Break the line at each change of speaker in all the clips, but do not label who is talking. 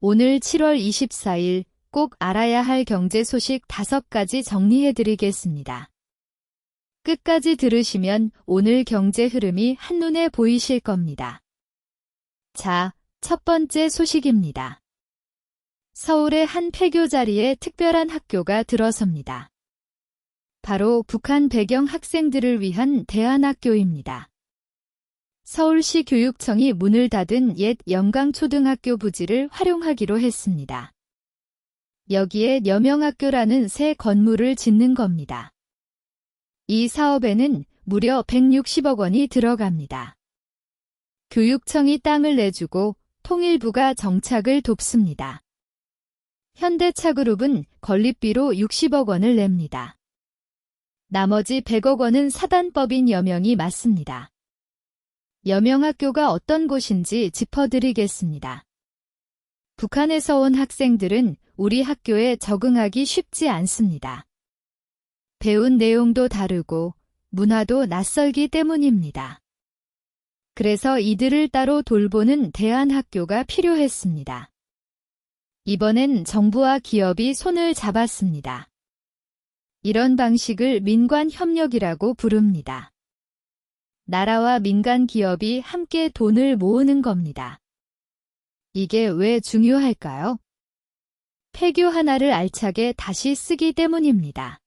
오늘 7월 24일 꼭 알아야 할 경제 소식 5가지 정리해드리겠습니다. 끝까지 들으시면 오늘 경제 흐름이 한눈에 보이실 겁니다. 자, 첫 번째 소식입니다. 서울의 한 폐교 자리에 특별한 학교가 들어섭니다. 바로 북한 배경 학생들을 위한 대안학교입니다. 서울시 교육청이 문을 닫은 옛 영강초등학교 부지를 활용하기로 했습니다. 여기에 여명학교라는 새 건물을 짓는 겁니다. 이 사업에는 무려 160억 원이 들어갑니다. 교육청이 땅을 내주고 통일부가 정착을 돕습니다. 현대차그룹은 건립비로 60억 원을 냅니다. 나머지 100억 원은 사단법인 여명이 맡습니다. 여명학교가 어떤 곳인지 짚어드리겠습니다. 북한에서 온 학생들은 우리 학교에 적응하기 쉽지 않습니다. 배운 내용도 다르고 문화도 낯설기 때문입니다. 그래서 이들을 따로 돌보는 대안학교가 필요했습니다. 이번엔 정부와 기업이 손을 잡았습니다. 이런 방식을 민관협력이라고 부릅니다. 나라와 민간 기업이 함께 돈을 모으는 겁니다. 이게 왜 중요할까요? 폐교 하나를 알차게 다시 쓰기 때문입니다.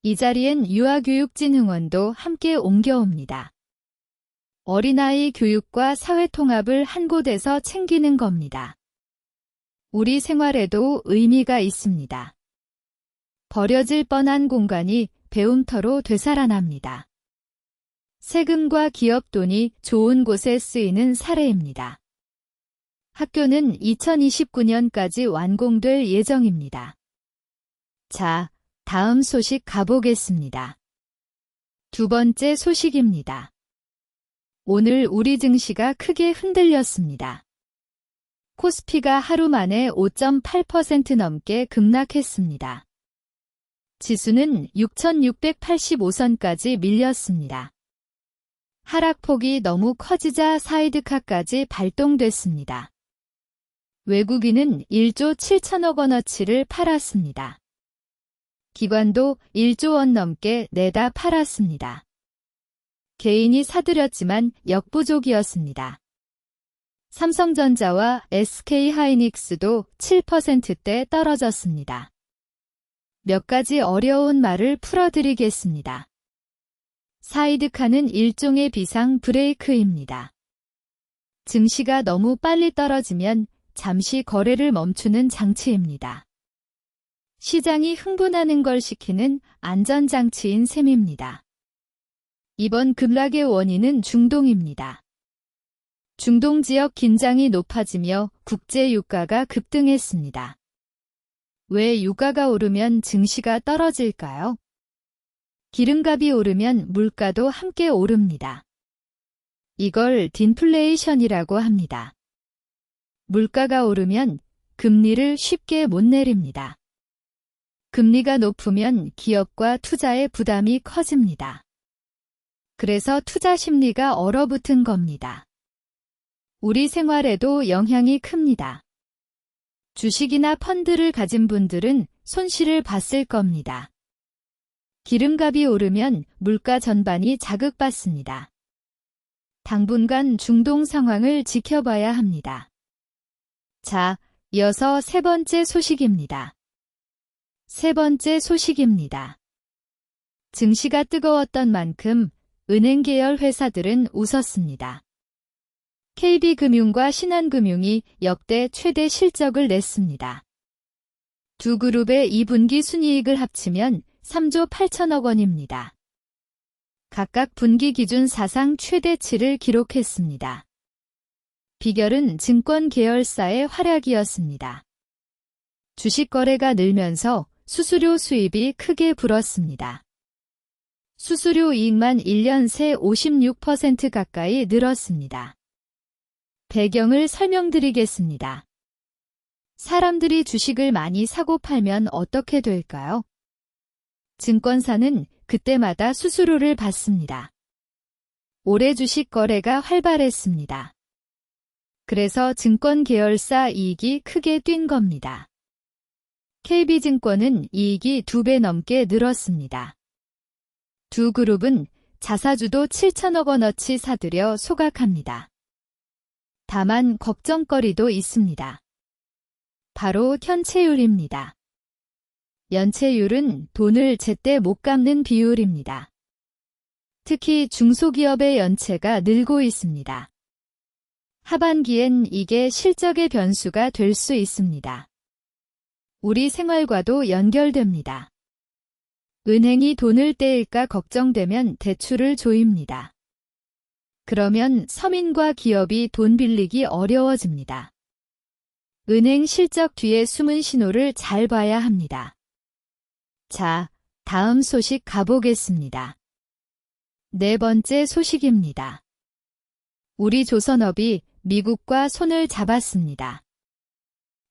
이 자리엔 유아교육진흥원도 함께 옮겨옵니다. 어린아이 교육과 사회통합을 한 곳에서 챙기는 겁니다. 우리 생활에도 의미가 있습니다. 버려질 뻔한 공간이 배움터로 되살아납니다. 세금과 기업 돈이 좋은 곳에 쓰이는 사례입니다. 학교는 2029년까지 완공될 예정입니다. 자, 다음 소식 가보겠습니다. 두 번째 소식입니다. 오늘 우리 증시가 크게 흔들렸습니다. 코스피가 하루 만에 5.8% 넘게 급락했습니다. 지수는 6,685선까지 밀렸습니다. 하락폭이 너무 커지자 사이드카까지 발동됐습니다. 외국인은 1조 7천억 원어치를 팔았습니다. 기관도 1조 원 넘게 내다 팔았습니다. 개인이 사들였지만 역부족이었습니다. 삼성전자와 SK하이닉스도 7%대 떨어졌습니다. 몇 가지 어려운 말을 풀어드리겠습니다. 사이드카는 일종의 비상 브레이크입니다. 증시가 너무 빨리 떨어지면 잠시 거래를 멈추는 장치입니다. 시장이 흥분하는 걸 시키는 안전장치인 셈입니다. 이번 급락의 원인은 중동입니다. 중동 지역 긴장이 높아지며 국제 유가가 급등했습니다. 왜 유가가 오르면 증시가 떨어질까요? 기름값이 오르면 물가도 함께 오릅니다. 이걸 딘플레이션이라고 합니다. 물가가 오르면 금리를 쉽게 못 내립니다. 금리가 높으면 기업과 투자의 부담이 커집니다. 그래서 투자 심리가 얼어붙은 겁니다. 우리 생활에도 영향이 큽니다. 주식이나 펀드를 가진 분들은 손실을 봤을 겁니다. 기름값이 오르면 물가 전반이 자극받습니다. 당분간 중동 상황을 지켜봐야 합니다. 자, 이어서 세 번째 소식입니다. 세 번째 소식입니다. 증시가 뜨거웠던 만큼 은행 계열 회사들은 웃었습니다. KB금융과 신한금융이 역대 최대 실적을 냈습니다. 두 그룹의 2분기 순이익을 합치면 3조 8천억 원입니다. 각각 분기 기준 사상 최대치를 기록했습니다. 비결은 증권 계열사의 활약이었습니다. 주식 거래가 늘면서 수수료 수입이 크게 불었습니다. 수수료 이익만 1년 새 56% 가까이 늘었습니다. 배경을 설명드리겠습니다. 사람들이 주식을 많이 사고 팔면 어떻게 될까요? 증권사는 그때마다 수수료를 받습니다. 올해 주식 거래가 활발했습니다. 그래서 증권 계열사 이익이 크게 뛴 겁니다. KB증권은 이익이 2배 넘게 늘었습니다. 두 그룹은 자사주도 7천억 원어치 사들여 소각합니다. 다만 걱정거리도 있습니다. 바로 현체율입니다. 연체율은 돈을 제때 못 갚는 비율입니다. 특히 중소기업의 연체가 늘고 있습니다. 하반기엔 이게 실적의 변수가 될 수 있습니다. 우리 생활과도 연결됩니다. 은행이 돈을 떼일까 걱정되면 대출을 조입니다. 그러면 서민과 기업이 돈 빌리기 어려워집니다. 은행 실적 뒤에 숨은 신호를 잘 봐야 합니다. 자, 다음 소식 가보겠습니다. 네 번째 소식입니다. 우리 조선업이 미국과 손을 잡았습니다.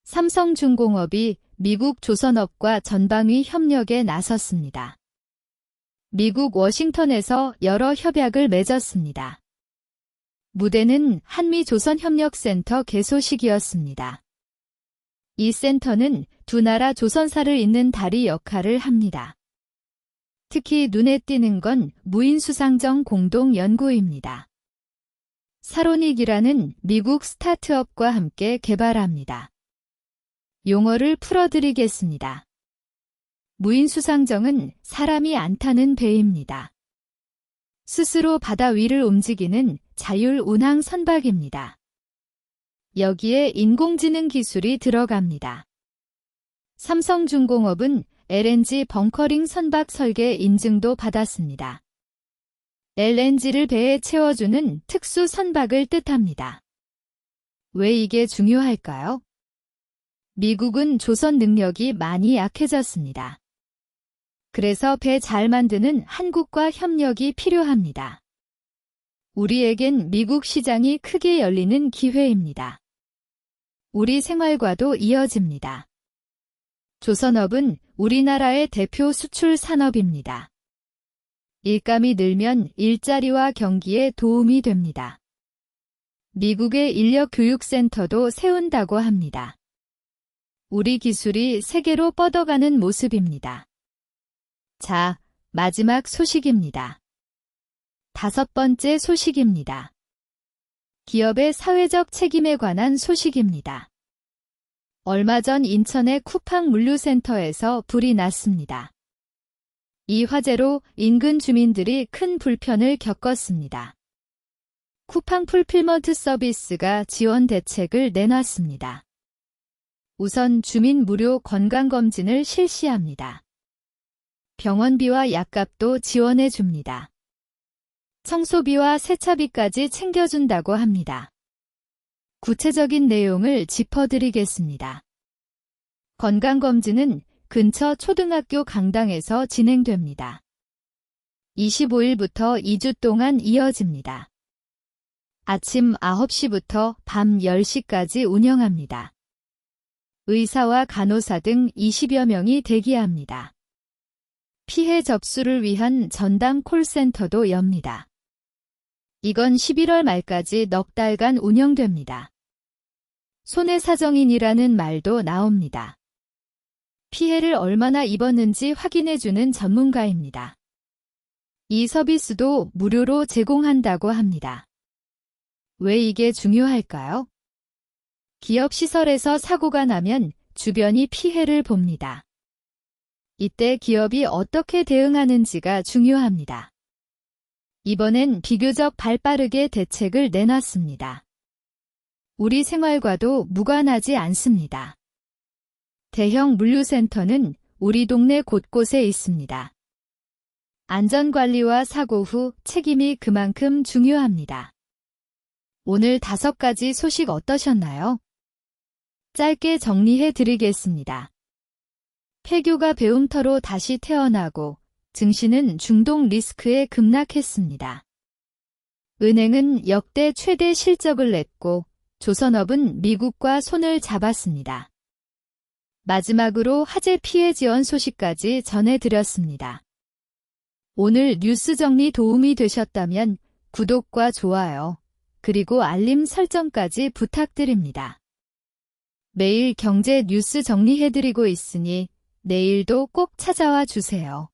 삼성중공업이 미국 조선업과 전방위 협력에 나섰습니다. 미국 워싱턴에서 여러 협약을 맺었습니다. 무대는 한미조선협력센터 개소식이었습니다. 이 센터는 두 나라 조선사를 잇는 다리 역할을 합니다. 특히 눈에 띄는 건 무인수상정 공동연구입니다. 사로닉이라는 미국 스타트업과 함께 개발합니다. 용어를 풀어드리겠습니다. 무인수상정은 사람이 안 타는 배입니다. 스스로 바다 위를 움직이는 자율운항 선박입니다. 여기에 인공지능 기술이 들어갑니다. 삼성중공업은 LNG 벙커링 선박 설계 인증도 받았습니다. LNG를 배에 채워주는 특수 선박을 뜻합니다. 왜 이게 중요할까요? 미국은 조선 능력이 많이 약해졌습니다. 그래서 배 잘 만드는 한국과 협력이 필요합니다. 우리에겐 미국 시장이 크게 열리는 기회입니다. 우리 생활과도 이어집니다. 조선업은 우리나라의 대표 수출 산업입니다. 일감이 늘면 일자리와 경기에 도움이 됩니다. 미국의 인력교육센터도 세운다고 합니다. 우리 기술이 세계로 뻗어가는 모습입니다. 자, 마지막 소식입니다. 다섯 번째 소식입니다. 기업의 사회적 책임에 관한 소식입니다. 얼마 전 인천의 쿠팡 물류센터에서 불이 났습니다. 이 화재로 인근 주민들이 큰 불편을 겪었습니다. 쿠팡 풀필먼트 서비스가 지원 대책을 내놨습니다. 우선 주민 무료 건강검진을 실시합니다. 병원비와 약값도 지원해 줍니다. 청소비와 세차비까지 챙겨준다고 합니다. 구체적인 내용을 짚어드리겠습니다. 건강검진은 근처 초등학교 강당에서 진행됩니다. 25일부터 2주 동안 이어집니다. 아침 9시부터 밤 10시까지 운영합니다. 의사와 간호사 등 20여 명이 대기합니다. 피해 접수를 위한 전담 콜센터도 엽니다. 이건 11월 말까지 넉 달간 운영됩니다. 손해사정인이라는 말도 나옵니다. 피해를 얼마나 입었는지 확인해주는 전문가입니다. 이 서비스도 무료로 제공한다고 합니다. 왜 이게 중요할까요? 기업 시설에서 사고가 나면 주변이 피해를 봅니다. 이때 기업이 어떻게 대응하는지가 중요합니다. 이번엔 비교적 발빠르게 대책을 내놨습니다. 우리 생활과도 무관하지 않습니다. 대형 물류센터는 우리 동네 곳곳에 있습니다. 안전관리와 사고 후 책임이 그만큼 중요합니다. 오늘 5가지 소식 어떠셨나요? 짧게 정리해 드리겠습니다. 폐교가 배움터로 다시 태어나고 증시는 중동 리스크에 급락했습니다. 은행은 역대 최대 실적을 냈고 조선업은 미국과 손을 잡았습니다. 마지막으로 화재 피해 지원 소식까지 전해드렸습니다. 오늘 뉴스 정리 도움이 되셨다면 구독과 좋아요, 그리고 알림 설정까지 부탁드립니다. 매일 경제 뉴스 정리해드리고 있으니 내일도 꼭 찾아와 주세요.